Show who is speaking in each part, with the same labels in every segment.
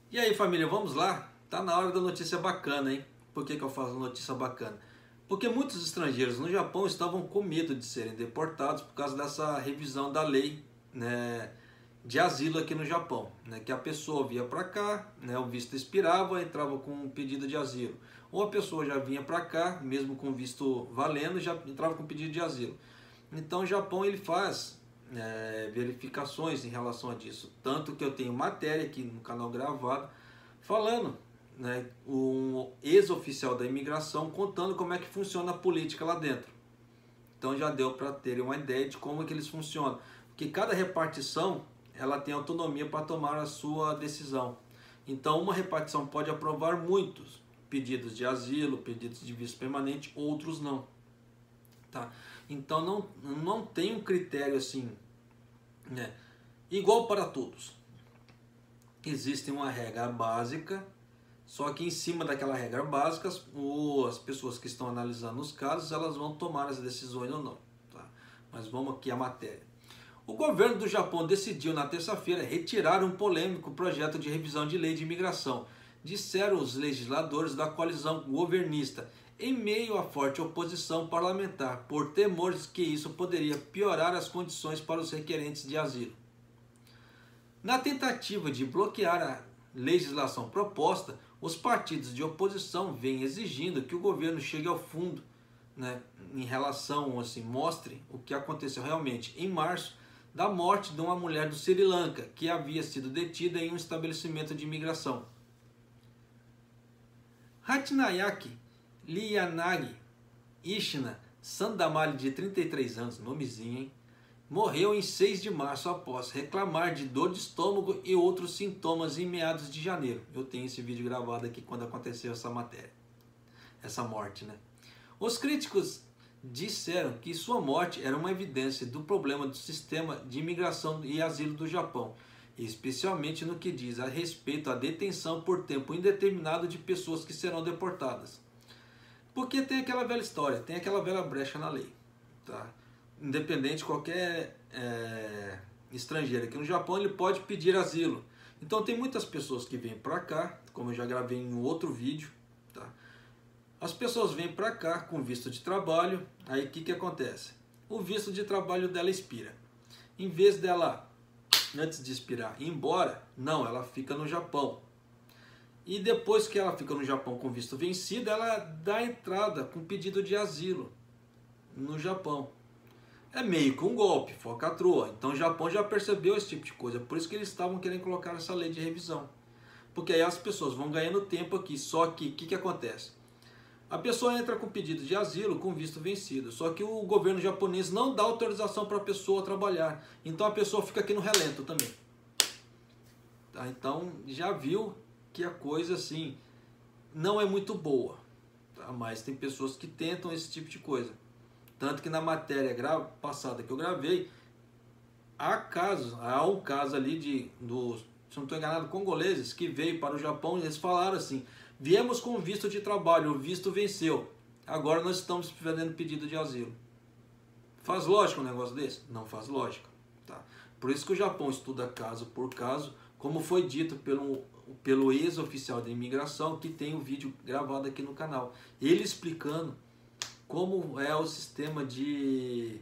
Speaker 1: E aí, família, vamos lá? Tá na hora da notícia bacana, hein? Por que eu falo notícia bacana? Porque muitos estrangeiros no Japão estavam com medo de serem deportados por causa dessa revisão da lei, né, de asilo aqui no Japão, né, que a pessoa vinha para cá, né, o visto expirava, entrava com um pedido de asilo. Ou a pessoa já vinha para cá, mesmo com visto valendo, já entrava com pedido de asilo. Então o Japão ele faz verificações em relação a disso. Tanto que eu tenho matéria aqui no canal gravado falando, né, um ex-oficial da imigração contando como é que funciona a política lá dentro. Então já deu para terem uma ideia de como é que eles funcionam. Porque cada repartição ela tem autonomia para tomar a sua decisão. Então uma repartição pode aprovar muitos pedidos de asilo, pedidos de visto permanente, outros não. Tá? Então não tem um critério assim, né, igual para todos. Existe uma regra básica, só que em cima daquela regra básica as pessoas que estão analisando os casos elas vão tomar as decisões ou não. Tá? Mas vamos aqui à matéria. O governo do Japão decidiu na terça-feira retirar um polêmico projeto de revisão de lei de imigração, disseram os legisladores da coalizão governista, em meio à forte oposição parlamentar, por temores que isso poderia piorar as condições para os requerentes de asilo. Na tentativa de bloquear a legislação proposta, os partidos de oposição vêm exigindo que o governo chegue ao fundo, né, em relação, assim, mostre o que aconteceu realmente em março, da morte de uma mulher do Sri Lanka, que havia sido detida em um estabelecimento de imigração. Ratnayake Liyanagi Ishina Sandamali, de 33 anos, nomezinho, hein? Morreu em 6 de março após reclamar de dor de estômago e outros sintomas em meados de janeiro. Eu tenho esse vídeo gravado aqui quando aconteceu essa matéria, essa morte, né? Os críticos disseram que sua morte era uma evidência do problema do sistema de imigração e asilo do Japão, especialmente no que diz a respeito à detenção por tempo indeterminado de pessoas que serão deportadas. Porque tem aquela velha história, tem aquela velha brecha na lei, tá? Independente de qualquer estrangeiro aqui no Japão, ele pode pedir asilo. Então tem muitas pessoas que vêm para cá, como eu já gravei em um outro vídeo, tá? As pessoas vêm para cá com visto de trabalho, aí o que acontece? O visto de trabalho dela expira. Em vez dela, antes de expirar, ir embora, não, ela fica no Japão. E depois que ela fica no Japão com visto vencido, ela dá entrada com pedido de asilo no Japão. É meio que um golpe, falcatrua. Então o Japão já percebeu esse tipo de coisa. Por isso que eles estavam querendo colocar essa lei de revisão. Porque aí as pessoas vão ganhando tempo aqui. Só que o que acontece? A pessoa entra com pedido de asilo com visto vencido. Só que o governo japonês não dá autorização para a pessoa trabalhar. Então a pessoa fica aqui no relento também. Tá? Então já viu que a coisa assim não é muito boa. Tá? Mas tem pessoas que tentam esse tipo de coisa. Tanto que na matéria passada que eu gravei, há um caso ali se não estou enganado, congoleses que veio para o Japão e eles falaram assim: viemos com visto de trabalho, o visto venceu, agora nós estamos fazendo pedido de asilo. Faz lógica um negócio desse? Não faz lógica. Tá? Por isso que o Japão estuda caso por caso, como foi dito pelo ex-oficial da imigração, que tem o vídeo gravado aqui no canal. Ele explicando como é o sistema de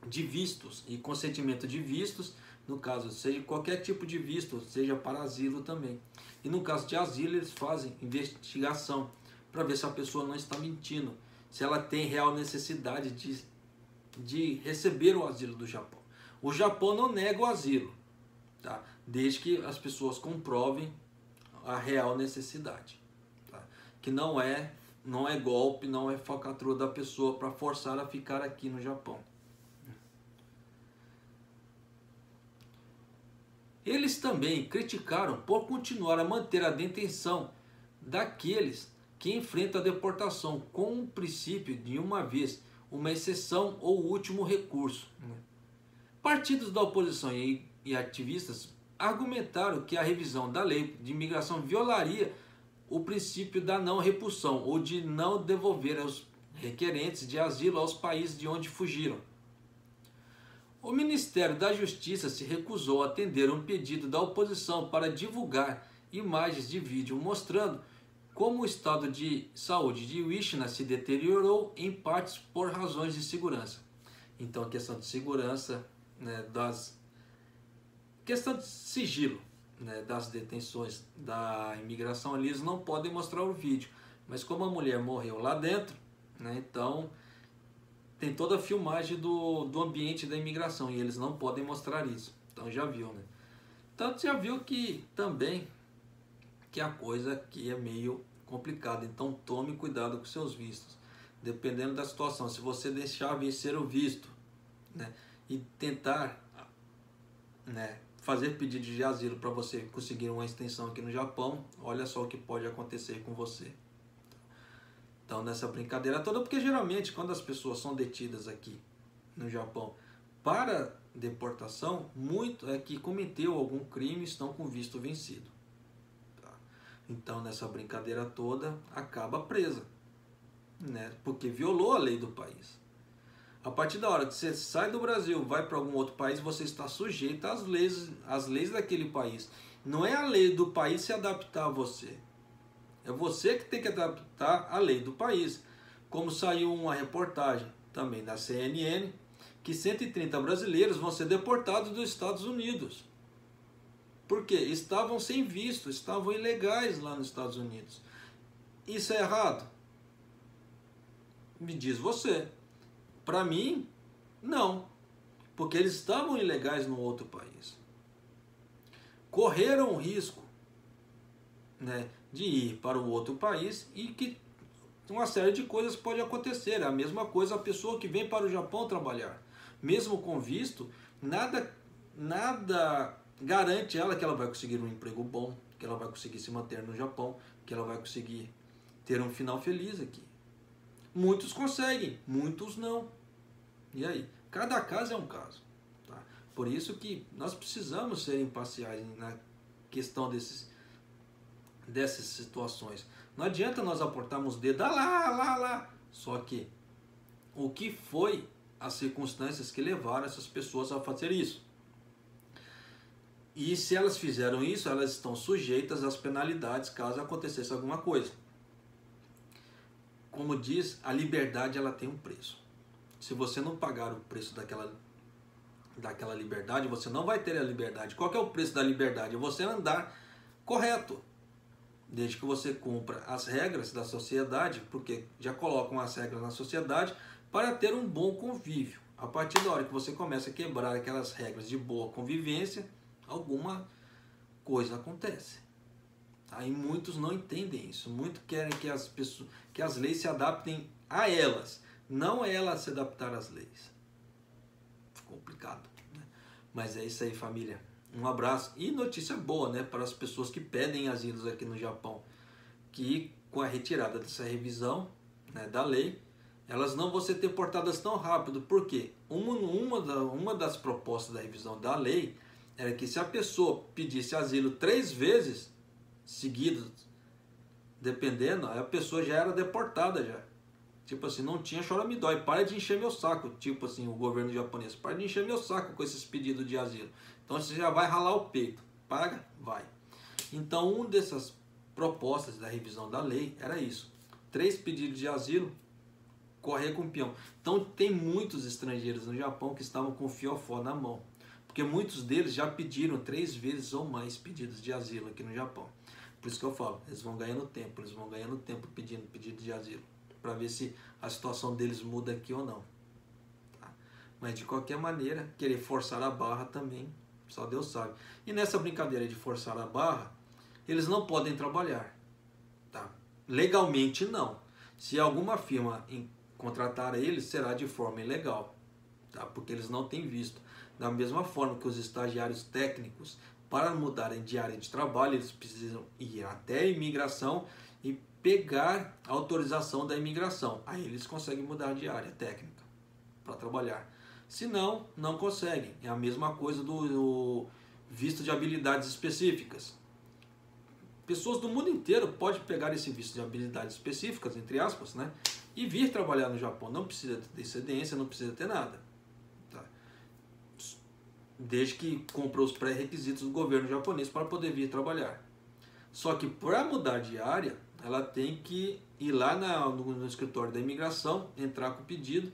Speaker 1: vistos e consentimento de vistos, no caso, seja qualquer tipo de visto, seja para asilo também. E no caso de asilo, eles fazem investigação para ver se a pessoa não está mentindo, se ela tem real necessidade de receber o asilo do Japão. O Japão não nega o asilo, tá? Desde que as pessoas comprovem a real necessidade, tá? Que não é golpe, não é falcatrua da pessoa para forçar a ficar aqui no Japão. Eles também criticaram por continuar a manter a detenção daqueles que enfrentam a deportação com o princípio de uma vez, uma exceção ou último recurso. Partidos da oposição e ativistas argumentaram que a revisão da lei de imigração violaria o princípio da não repulsão ou de não devolver aos requerentes de asilo aos países de onde fugiram. O Ministério da Justiça se recusou a atender um pedido da oposição para divulgar imagens de vídeo mostrando como o estado de saúde de Wishna se deteriorou em partes por razões de segurança. Então a questão de segurança, né, questão de sigilo, né, das detenções da imigração ali, eles não podem mostrar o vídeo. Mas como a mulher morreu lá dentro, né, então tem toda a filmagem do ambiente da imigração e eles não podem mostrar isso. Então já viu, né? Então já viu que também que a coisa aqui é meio complicada. Então tome cuidado com seus vistos. Dependendo da situação, se você deixar vencer o visto, né, e tentar, né, fazer pedido de asilo para você conseguir uma extensão aqui no Japão, olha só o que pode acontecer com você. Então nessa brincadeira toda, porque geralmente quando as pessoas são detidas aqui no Japão para deportação, muito é que cometeu algum crime e estão com visto vencido. Tá? Então nessa brincadeira toda acaba presa, né? Porque violou a lei do país. A partir da hora que você sai do Brasil, vai para algum outro país, você está sujeito às leis daquele país. Não é a lei do país se adaptar a você. É você que tem que adaptar a lei do país. Como saiu uma reportagem também da CNN, que 130 brasileiros vão ser deportados dos Estados Unidos. Por quê? Estavam sem visto, estavam ilegais lá nos Estados Unidos. Isso é errado? Me diz você. Para mim, não. Porque eles estavam ilegais no outro país. Correram o risco, né, de ir para o outro país e que uma série de coisas pode acontecer. É a mesma coisa a pessoa que vem para o Japão trabalhar. Mesmo com visto, nada garante ela que ela vai conseguir um emprego bom, que ela vai conseguir se manter no Japão, que ela vai conseguir ter um final feliz aqui. Muitos conseguem, muitos não. E aí? Cada caso é um caso. Tá? Por isso que nós precisamos ser imparciais na questão dessas situações. Não adianta nós apontarmos o dedo, lá. Só que o que foi as circunstâncias que levaram essas pessoas a fazer isso? E se elas fizeram isso, elas estão sujeitas às penalidades caso acontecesse alguma coisa. Como diz, a liberdade ela tem um preço. Se você não pagar o preço daquela liberdade, você não vai ter a liberdade. Qual que é o preço da liberdade? É você andar correto. Desde que você cumpra as regras da sociedade, porque já colocam as regras na sociedade para ter um bom convívio. A partir da hora que você começa a quebrar aquelas regras de boa convivência, alguma coisa acontece. Aí muitos não entendem isso. Muitos querem que as leis se adaptem a elas, não elas se adaptar às leis. Complicado, né? Mas é isso aí, família. Um abraço e notícia boa, né, para as pessoas que pedem asilos aqui no Japão, que com a retirada dessa revisão, né, da lei, elas não vão ser deportadas tão rápido. Por quê? Uma das propostas da revisão da lei era que se a pessoa pedisse asilo 3 vezes seguidas, dependendo, a pessoa já era deportada já. Tipo assim, não tinha chora-me-dói, para de encher meu saco. Tipo assim, o governo japonês, para de encher meu saco com esses pedidos de asilo. Então você já vai ralar o peito. Paga? Vai. Então, uma dessas propostas da revisão da lei era isso. 3 pedidos de asilo, correr com o peão. Então, tem muitos estrangeiros no Japão que estavam com o fiofó na mão. Porque muitos deles já pediram 3 vezes ou mais pedidos de asilo aqui no Japão. Por isso que eu falo, eles vão ganhando tempo pedindo pedido de asilo, para ver se a situação deles muda aqui ou não. Tá? Mas de qualquer maneira, querer forçar a barra também, só Deus sabe. E nessa brincadeira de forçar a barra, eles não podem trabalhar. Tá? Legalmente não. Se alguma firma contratar eles, será de forma ilegal. Tá? Porque eles não têm visto. Da mesma forma que os estagiários técnicos, para mudarem de área de trabalho, eles precisam ir até a imigração e pegar a autorização da imigração. Aí eles conseguem mudar de área técnica para trabalhar. Se não, não conseguem. É a mesma coisa do visto de habilidades específicas. Pessoas do mundo inteiro podem pegar esse visto de habilidades específicas, entre aspas, né, e vir trabalhar no Japão. Não precisa ter descendência, não precisa ter nada. Tá? Desde que cumpra os pré-requisitos do governo japonês para poder vir trabalhar. Só que para mudar de área, ela tem que ir lá no escritório da imigração, entrar com o pedido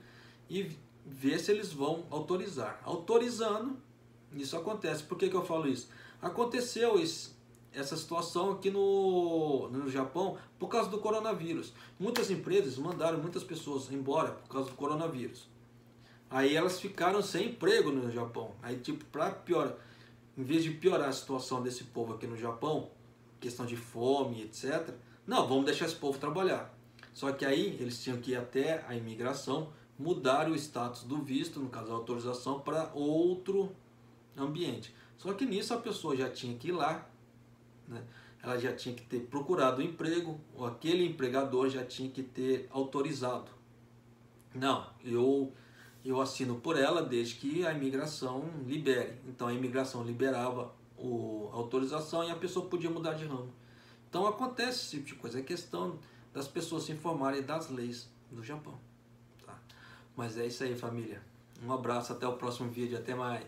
Speaker 1: e ver se eles vão autorizar. Autorizando, isso acontece. Por que eu falo isso? Aconteceu essa situação aqui no Japão por causa do coronavírus. Muitas empresas mandaram muitas pessoas embora por causa do coronavírus. Aí elas ficaram sem emprego no Japão. Aí, tipo, para piorar, em vez de piorar a situação desse povo aqui no Japão, questão de fome, etc. Não, vamos deixar esse povo trabalhar. Só que aí eles tinham que ir até a imigração, mudar o status do visto, no caso a autorização, para outro ambiente. Só que nisso a pessoa já tinha que ir lá, né? Ela já tinha que ter procurado um emprego, ou aquele empregador já tinha que ter autorizado. Não, eu assino por ela desde que a imigração libere. Então a imigração liberava a autorização e a pessoa podia mudar de ramo. Então acontece esse tipo de coisa, é questão das pessoas se informarem das leis do Japão. Tá? Mas é isso aí, família. Um abraço, até o próximo vídeo, até mais.